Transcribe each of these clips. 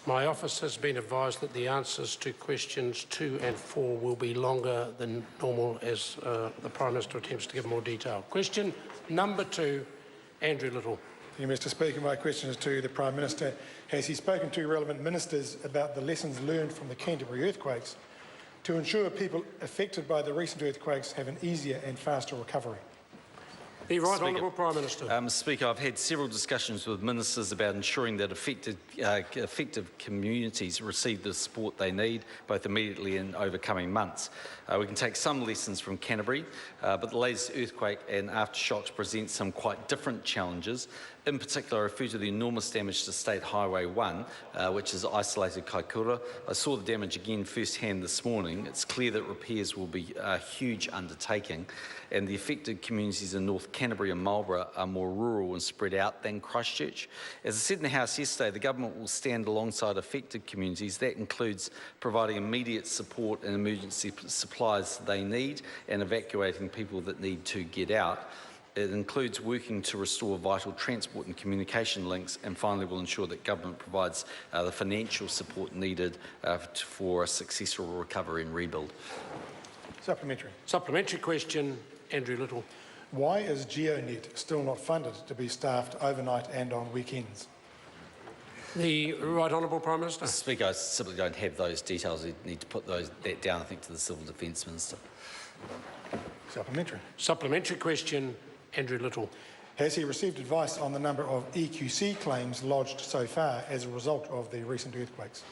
My office has been advised that the answers to questions 2 and 4 will be longer than normal as the Prime Minister attempts to give more detail. Question number 2, Andrew Little. Thank you, Mr. Speaker. My question is to the Prime Minister. Has he spoken to relevant ministers about the lessons learned from the Canterbury earthquakes to ensure people affected by the recent earthquakes have an easier and faster recovery? The Right Honourable Prime Minister. Mr. Speaker, I've had several discussions with ministers about ensuring that effective communities receive the support they need, both immediately and over coming months. We can take some lessons from Canterbury, but the latest earthquake and aftershocks present some quite different challenges. In particular, I refer to the enormous damage to State Highway 1, which is isolated Kaikoura. I saw the damage again firsthand this morning. It's clear that repairs will be a huge undertaking, and the affected communities in North Canterbury and Marlborough are more rural and spread out than Christchurch. As I said in the House yesterday, the government will stand alongside affected communities. That includes providing immediate support and emergency supplies they need and evacuating people that need to get out. It includes working to restore vital transport and communication links, and finally will ensure that government provides the financial support needed for a successful recovery and rebuild. Supplementary. Supplementary question, Andrew Little. Why is GeoNet still not funded to be staffed overnight and on weekends? The Right Honourable Prime Minister. Mr. Speaker, I simply don't have those details. We need to put that down, I think, to the Civil Defence Minister. Supplementary. Supplementary question, Andrew Little. Has he received advice on the number of EQC claims lodged so far as a result of the recent earthquakes?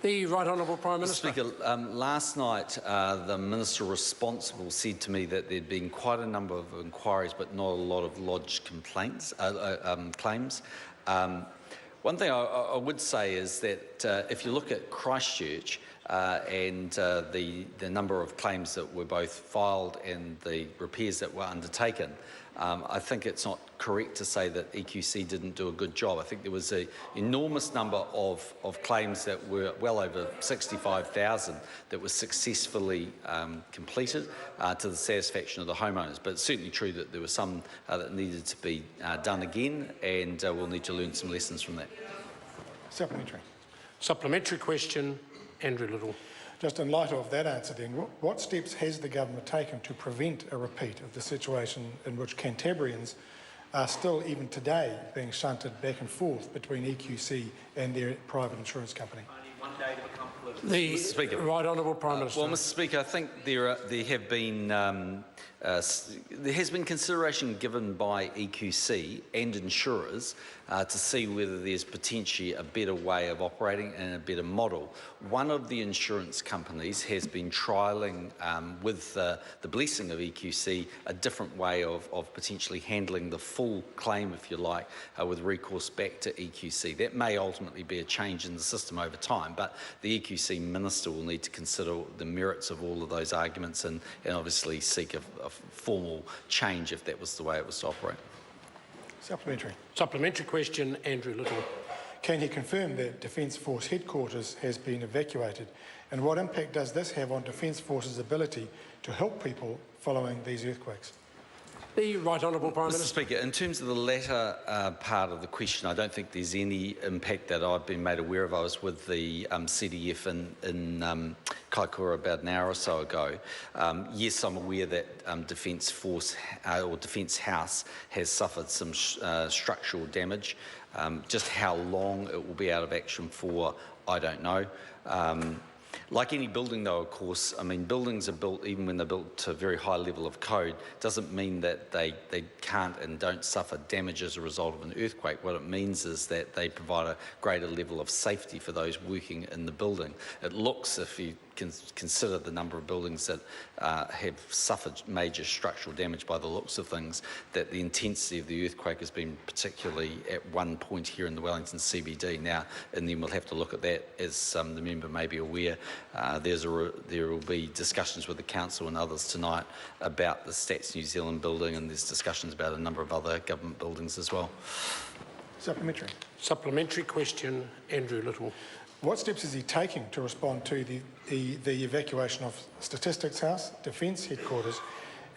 The Right Honourable Prime Minister. Speaker, last night the Minister responsible said to me that there'd been quite a number of inquiries but not a lot of lodged complaints, claims. One thing I would say is that if you look at Christchurch and the number of claims that were both filed and the repairs that were undertaken, I think it's not correct to say that EQC didn't do a good job. I think there was an enormous number of claims that were well over 65,000 that were successfully completed to the satisfaction of the homeowners. But it's certainly true that there were some that needed to be done again, and we'll need to learn some lessons from that. Supplementary. Supplementary question, Andrew Little. Just in light of that answer then, what steps has the government taken to prevent a repeat of the situation in which Cantabrians are still, even today, being shunted back and forth between EQC and their private insurance company? The Right Honourable Prime Minister. Well, Mr. Speaker, I think there has been consideration given by EQC and insurers to see whether there's potentially a better way of operating and a better model. One of the insurance companies has been trialling, with the blessing of EQC, a different way of potentially handling the full claim, if you like, with recourse back to EQC. That may ultimately be a change in the system over time, but the EQC Minister will need to consider the merits of all of those arguments and obviously seek a formal change if that was the way it was to operate. Supplementary. Supplementary question, Andrew Little. Can he confirm that Defence Force headquarters has been evacuated, and what impact does this have on Defence Force's ability to help people following these earthquakes? The Right Honourable Prime Minister. Mr. Speaker, in terms of the latter part of the question, I don't think there's any impact that I've been made aware of. I was with the CDF in Kaikoura about an hour or so ago. Yes, I'm aware that Defence Force or Defence House has suffered some structural damage. Just how long it will be out of action for, I don't know. Like any building, though, of course, I mean, buildings are built, even when they're built to a very high level of code, doesn't mean that they can't and don't suffer damage as a result of an earthquake. What it means is that they provide a greater level of safety for those working in the building. It looks, if you can consider the number of buildings that have suffered major structural damage by the looks of things, that the intensity of the earthquake has been particularly at one point here in the Wellington CBD. Now, and then we'll have to look at that, as the member may be aware. There will be discussions with the council and others tonight about the Stats New Zealand building, and there's discussions about a number of other government buildings as well. Supplementary. Supplementary question, Andrew Little. What steps is he taking to respond to the evacuation of Statistics House, Defence Headquarters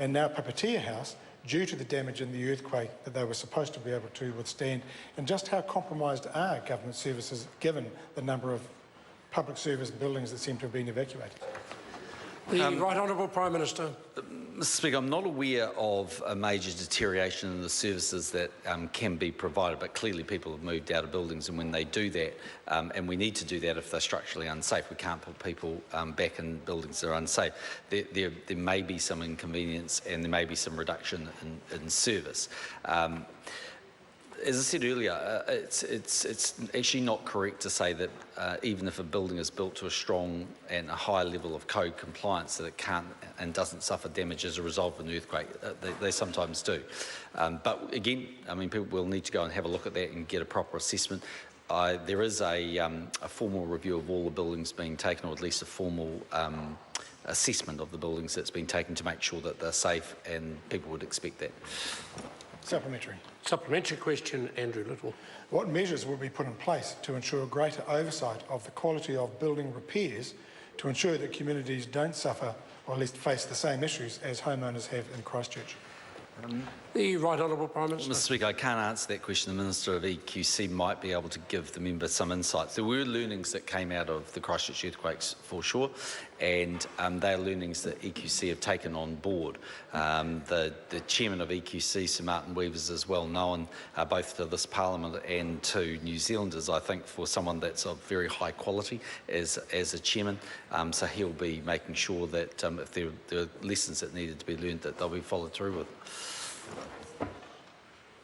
and now Puppeteer House due to the damage in the earthquake that they were supposed to be able to withstand? And just how compromised are government services given the number of public service buildings that seem to have been evacuated? The Right Honourable Prime Minister. Mr Speaker, I'm not aware of a major deterioration in the services that can be provided, but clearly people have moved out of buildings, and when they do that, and we need to do that if they're structurally unsafe, we can't put people back in buildings that are unsafe. There may be some inconvenience and there may be some reduction in service. As I said earlier, it's actually not correct to say that even if a building is built to a strong and a high level of code compliance, that it can't and doesn't suffer damage as a result of an earthquake. They sometimes do. But again, I mean, people will need to go and have a look at that and get a proper assessment. There is a formal review of all the buildings being taken, or at least a formal assessment of the buildings that's been taken to make sure that they're safe, and people would expect that. Supplementary. Supplementary question, Andrew Little. What measures will be put in place to ensure greater oversight of the quality of building repairs to ensure that communities don't suffer, or at least face the same issues as homeowners have in Christchurch? The Right Honourable Prime Minister. Mr Speaker, I can't answer that question. The Minister of EQC might be able to give the member some insights. There were learnings that came out of the Christchurch earthquakes for sure, and they are learnings that EQC have taken on board. The chairman of EQC, Sir Martin Weavers, is well known both to this Parliament and to New Zealanders, I think, for someone that's of very high quality as a chairman. So he'll be making sure that if there are lessons that needed to be learned, that they'll be followed through with.